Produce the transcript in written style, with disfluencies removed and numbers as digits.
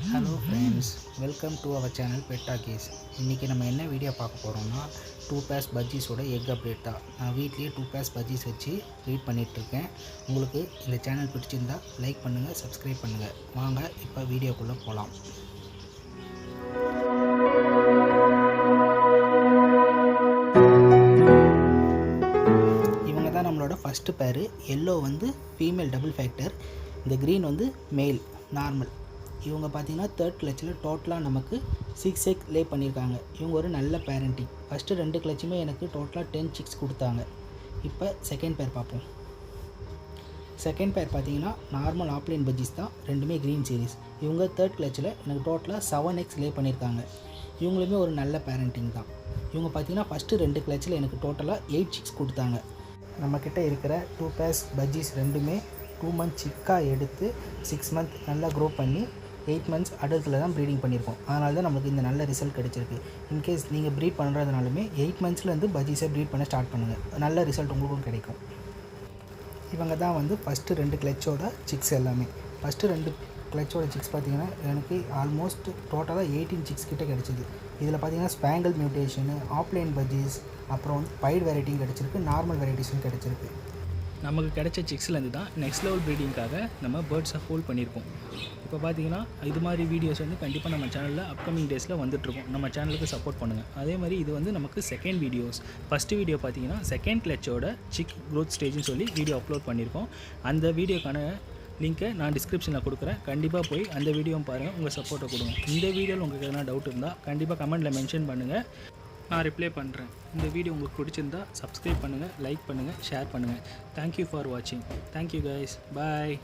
Hello friends, welcome to our channel Talkies. இன்றைக்கி நம்ம என்ன வீடியோ பார்க்க போகிறோம்னா 2 pairs பஜ்ஜீஸோட எக் அப்டேட் தான். நான் வீட்லேயே 2 pairs பஜ்ஜீஸ் வச்சு ப்ரீட் பண்ணிகிட்ருக்கேன். உங்களுக்கு இந்த சேனல் பிடிச்சிருந்தால் லைக் பண்ணுங்கள், சப்ஸ்கிரைப் பண்ணுங்கள். வாங்க இப்போ வீடியோக்குள்ளே போகலாம். இவங்க தான் நம்மளோட ஃபஸ்ட்டு பேரு. எல்லோ வந்து ஃபீமேல் டபுள் ஃபேக்டர், இந்த க்ரீன் வந்து மேல் நார்மல். இவங்க பார்த்திங்கன்னா தேர்ட் கிளச்சில் டோட்டலாக நமக்கு 6 எக் லே பண்ணியிருக்காங்க. இவங்க ஒரு நல்ல பேரண்டிங். ஃபஸ்ட்டு 2 கிளச்சுமே எனக்கு டோட்டலாக 10 சிக்ஸ் கொடுத்தாங்க. இப்போ செகண்ட் பேர் பார்ப்போம். செகண்ட் பேர் பார்த்திங்கன்னா நார்மல் ஆப்லைன் பஜ்ஜீஸ் தான், ரெண்டுமே க்ரீன் சீரீஸ். இவங்க தேர்ட் கிளச்சில் எனக்கு டோட்டலாக 7 எக்ஸ் லே பண்ணியிருக்காங்க. இவங்களுமே ஒரு நல்ல பேரண்டிங் தான். இவங்க பார்த்திங்கன்னா ஃபஸ்ட்டு 2 கிளச்சில் எனக்கு டோட்டலாக 8 சிக்ஸ் கொடுத்தாங்க. நம்மக்கிட்ட இருக்கிற 2 pairs பஜ்ஜீஸ் ரெண்டுமே 2 month சிக்காக எடுத்து 6 month நல்லா க்ரோ பண்ணி 8 months அடல்ட்டில் தான் ப்ரீடிங் பண்ணியிருக்கோம். அதனால தான் நமக்கு இந்த நல்ல ரிசல்ட் கிடச்சிருக்கு. இன்கேஸ் நீங்கள் ப்ரீட் பண்ணுறதுனாலுமே 8 monthsலேருந்து பஜ்ஜீஸை ப்ரீட் பண்ண ஸ்டார்ட் பண்ணுங்கள், நல்ல ரிசல்ட் உங்களுக்கும் கிடைக்கும். இவங்க தான் வந்து ஃபஸ்ட்டு 2 கிளச்சோட சிக்ஸ் எல்லாமே. ஃபஸ்ட்டு 2 கிளச்சோட சிக்ஸ் பார்த்திங்கன்னா எனக்கு ஆல்மோஸ்ட் டோட்டலாக 18 சிக்ஸ் கிட்டே கிடச்சிது. இதில் பார்த்திங்கன்னா ஸ்பேங்கிள் மியூட்டேஷனு, ஆப்லைன் பஜ்ஜீஸ், அப்புறம் வந்து பைட் வெரைட்டியும் கிடச்சிருக்கு, நார்மல் வெரைட்டிஸும் கிடச்சிருக்கு. நமக்கு கிடைச்ச சிக்ஸ்லேருந்து தான் நெக்ஸ்ட் லெவல் ப்ரீடிங்காக நம்ம பேர்ட்ஸை ஹோல்ட் பண்ணியிருக்கோம். இப்போ பார்த்தீங்கன்னா இது மாதிரி வீடியோஸ் வந்து கண்டிப்பாக நம்ம சேனலில் அப்கமிங் டேஸில் வந்துட்டுருக்கோம். நம்ம சேனலுக்கு சப்போர்ட் பண்ணுங்கள். அதே மாதிரி இது வந்து நமக்கு செகண்ட் வீடியோஸ். ஃபஸ்ட்டு வீடியோ பார்த்தீங்கன்னா செகண்ட் கிளச்சோட சிக் க்ரோத் ஸ்டேஜ்னு சொல்லி வீடியோ அப்லோட் பண்ணியிருக்கோம். அந்த வீடியோக்கான லிங்க்கை நான் டிஸ்கிரிப்ஷனில் கொடுக்குறேன். கண்டிப்பாக போய் அந்த வீடியோவும் பாருங்கள், உங்கள் சப்போர்ட்டை கொடுங்க. இந்த வீடியோவில் உங்களுக்கு எதனா டவுட் இருந்தால் கண்டிப்பாக கமெண்ட்டில் மென்ஷன் பண்ணுங்கள், நான் ரிப்ளை பண்ணுறேன். இந்த வீடியோ உங்களுக்கு பிடிச்சிருந்தா சப்ஸ்கிரைப் பண்ணுங்கள், லைக் பண்ணுங்கள், ஷேர் பண்ணுங்கள். தேங்க்யூ ஃபார் வாட்சிங். தேங்க்யூ கைஸ், பாய்.